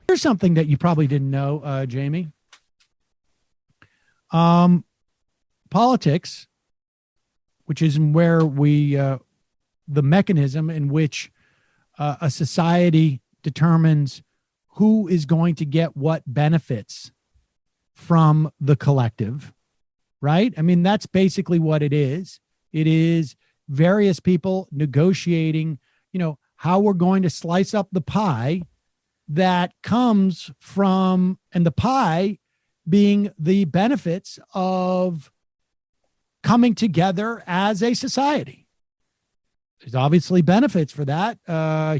Here's something that you probably didn't know, Jamie. Politics, which is where the mechanism in which a society determines who is going to get what benefits from the collective, right? I mean, that's basically what it is. It is various people negotiating, how we're going to slice up the pie that comes from, and the pie being the benefits of coming together as a society. There's obviously benefits for that.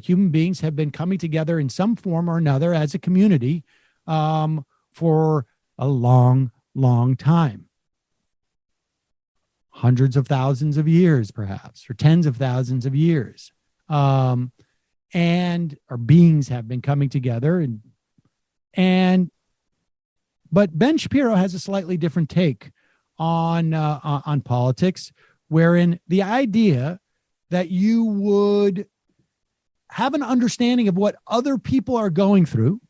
Human beings have been coming together in some form or another as a community for a long, long time. Hundreds of thousands of years, perhaps, or tens of thousands of years. And our beings have been coming together but Ben Shapiro has a slightly different take on politics, wherein the idea that you would have an understanding of what other people are going through,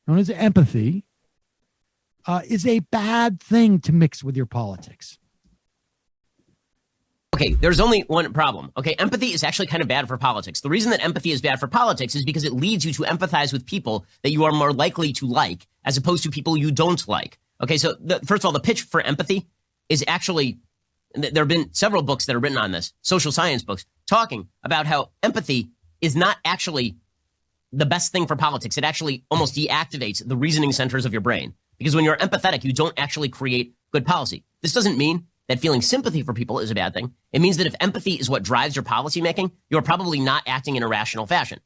known as empathy, is a bad thing to mix with your politics. Okay, there's only one problem. Okay, empathy is actually kind of bad for politics. The reason that empathy is bad for politics is because it leads you to empathize with people that you are more likely to like, as opposed to people you don't like. Okay, so first of all, the pitch for empathy is actually, there have been several books that are written on this, social science books, talking about how empathy is not actually the best thing for politics. It actually almost deactivates the reasoning centers of your brain. Because when you're empathetic, you don't actually create good policy. This doesn't mean that feeling sympathy for people is a bad thing. It means that if empathy is what drives your policy making, you're probably not acting in a rational fashion.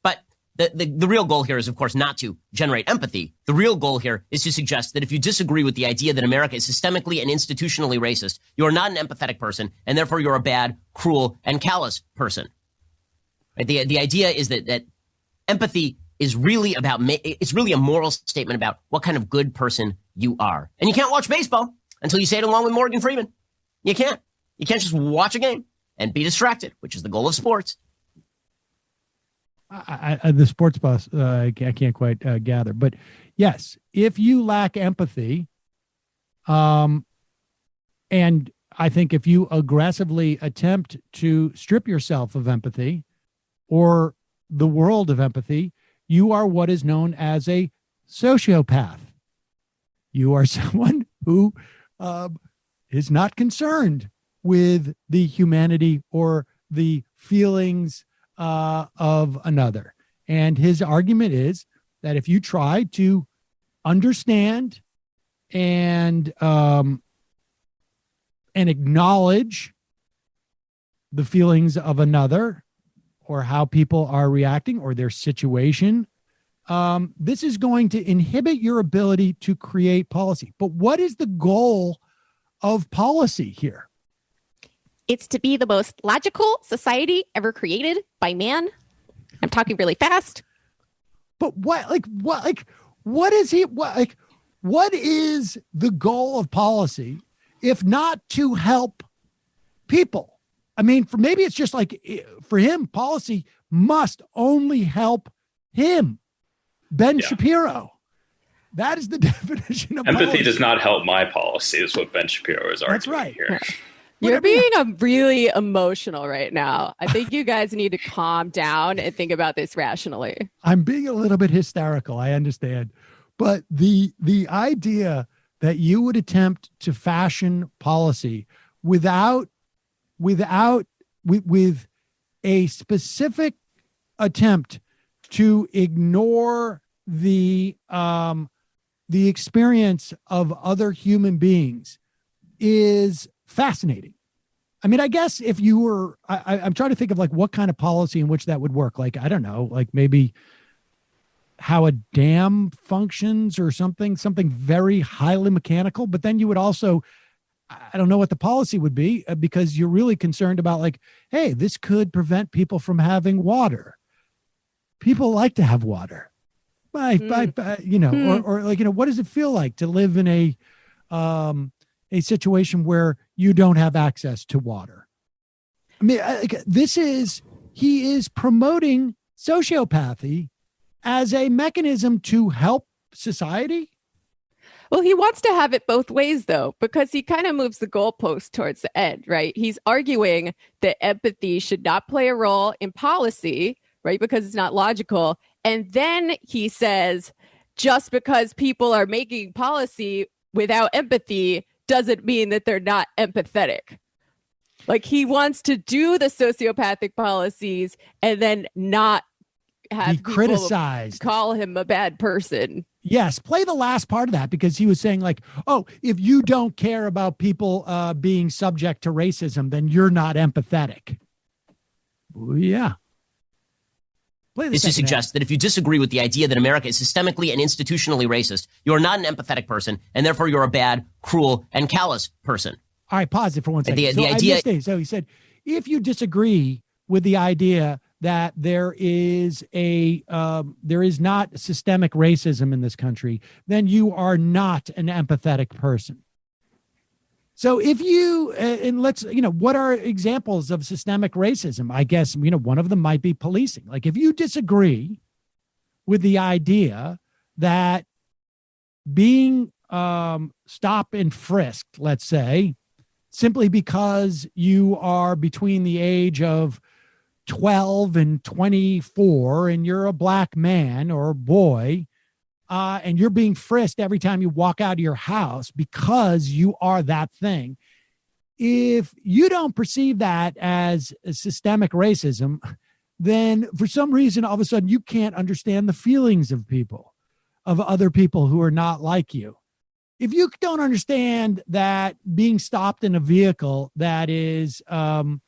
But the real goal here is, of course, not to generate empathy. The real goal here is to suggest that if you disagree with the idea that America is systemically and institutionally racist, you are not an empathetic person, and therefore you're a bad, cruel, and callous person. Right? The idea is that empathy is really it's really a moral statement about what kind of good person you are. And you can't watch baseball until you say it along with Morgan Freeman. You can't. You can't just watch a game and be distracted, which is the goal of sports. The sports bus, I can't quite gather. But yes, if you lack empathy, and I think if you aggressively attempt to strip yourself of empathy or the world of empathy, you are what is known as a sociopath. You are someone who is not concerned with the humanity or the feelings of another. And his argument is that if you try to understand and acknowledge the feelings of another or how people are reacting or their situation, this is going to inhibit your ability to create policy. But what is the goal of policy here? It's to be the most logical society ever created by man. I'm talking really fast. But what is the goal of policy if not to help people? I mean, maybe it's just like for him, policy must only help him. Ben Shapiro. That is the definition of empathy. Policy Does not help my policy, is what Ben Shapiro is arguing. That's right. Here. You're being really emotional right now. I think you guys need to calm down and think about this rationally. I'm being a little bit hysterical. I understand. But the idea that you would attempt to fashion policy with a specific attempt to ignore the experience of other human beings is fascinating. I mean, I guess if you were, I'm trying to think of like what kind of policy in which that would work. Like, I don't know, like maybe how a dam functions or something very highly mechanical. But then you would also, I don't know what the policy would be because you're really concerned about like, hey, this could prevent people from having water. People like to have water. Or like, what does it feel like to live in a situation where you don't have access to water? I mean, this is he is promoting sociopathy as a mechanism to help society. Well, he wants to have it both ways, though, because he kind of moves the goalpost towards the end, right? He's arguing that empathy should not play a role in policy, right? Because it's not logical. And then he says, just because people are making policy without empathy doesn't mean that they're not empathetic. Like, he wants to do the sociopathic policies and then not have he criticized, call him a bad person. Yes, play the last part of that, because he was saying like, oh, if you don't care about people being subject to racism, then you're not empathetic. Yeah. This suggests that if you disagree with the idea that America is systemically and institutionally racist, you are not an empathetic person, and therefore you're a bad, cruel, and callous person. All right, pause it for 1 second. The idea. So he said, if you disagree with the idea that there is not systemic racism in this country, then you are not an empathetic person. So if you, and let's, what are examples of systemic racism? I guess, one of them might be policing. Like, if you disagree with the idea that being stopped and frisked, let's say, simply because you are between the age of 12 and 24 and you're a black man or boy, and you're being frisked every time you walk out of your house because you are that thing. If you don't perceive that as a systemic racism, then for some reason, all of a sudden you can't understand the feelings of people, of other people who are not like you. If you don't understand that being stopped in a vehicle that is in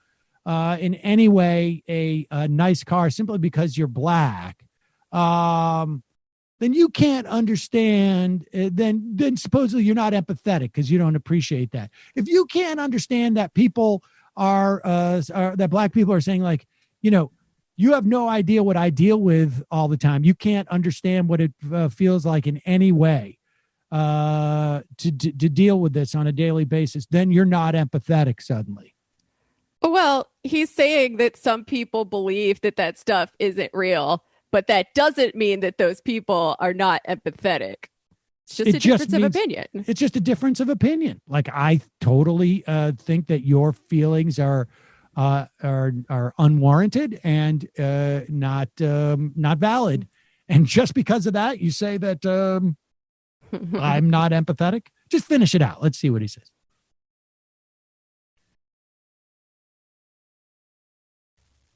any way a nice car simply because you're black, then you can't understand, then supposedly you're not empathetic because you don't appreciate that. If you can't understand that people that black people are saying, like, you have no idea what I deal with all the time. You can't understand what it feels like in any way to deal with this on a daily basis, then you're not empathetic suddenly. Well, he's saying that some people believe that stuff isn't real, but that doesn't mean that those people are not empathetic. It's just a difference of opinion. It's just a difference of opinion. Like, I totally think that your feelings are unwarranted and not valid. And just because of that, you say that I'm not empathetic. Just finish it out. Let's see what he says.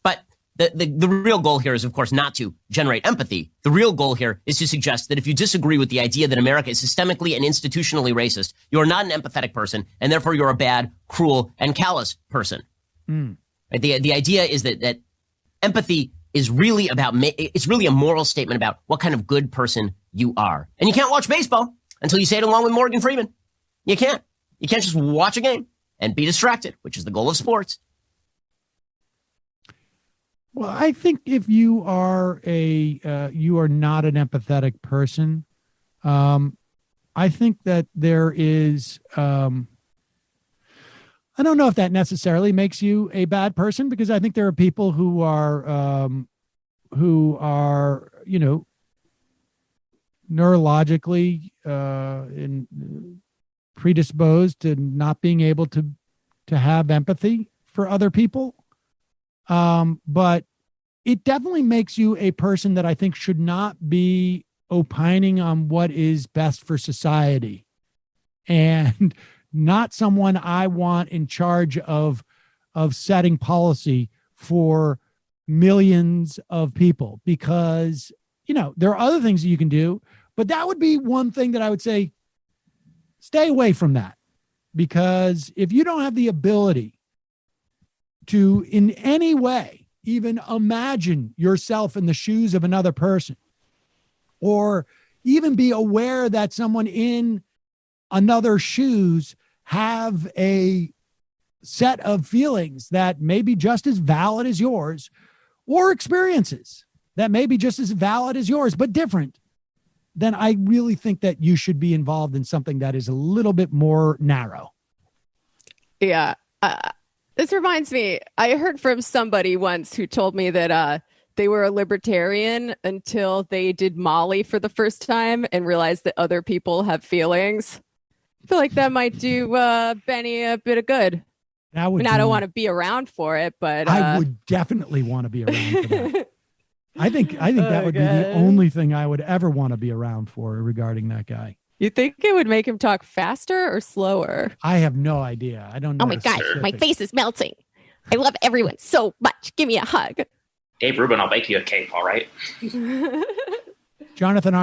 But the real goal here is, of course, not to generate empathy. The real goal here is to suggest that if you disagree with the idea that America is systemically and institutionally racist, you are not an empathetic person, and therefore you're a bad, cruel, and callous person. Mm. Right? The idea is that empathy is really it's really a moral statement about what kind of good person you are. And you can't watch baseball until you say it along with Morgan Freeman. You can't. You can't just watch a game and be distracted, which is the goal of sports. Well, I think if you are you are not an empathetic person, I think that there is, I don't know if that necessarily makes you a bad person, because I think there are people who are neurologically predisposed to not being able to have empathy for other people. But it definitely makes you a person that I think should not be opining on what is best for society, and not someone I want in charge of setting policy for millions of people, because, there are other things that you can do, but that would be one thing that I would say, stay away from that. Because if you don't have the ability to in any way even imagine yourself in the shoes of another person, or even be aware that someone in another shoes have a set of feelings that may be just as valid as yours, or experiences that may be just as valid as yours, but different, then I really think that you should be involved in something that is a little bit more narrow. Yeah. This reminds me, I heard from somebody once who told me that they were a libertarian until they did Molly for the first time and realized that other people have feelings. I feel like that might do Benny a bit of good. That would. I don't want to be around for it, but I would definitely want to be around for that. I think that would be the only thing I would ever want to be around for regarding that guy. You think it would make him talk faster or slower? I have no idea. I don't know. Oh my God, my face is melting. I love everyone so much. Give me a hug. Dave Rubin, I'll bake you a cake, all right? Jonathan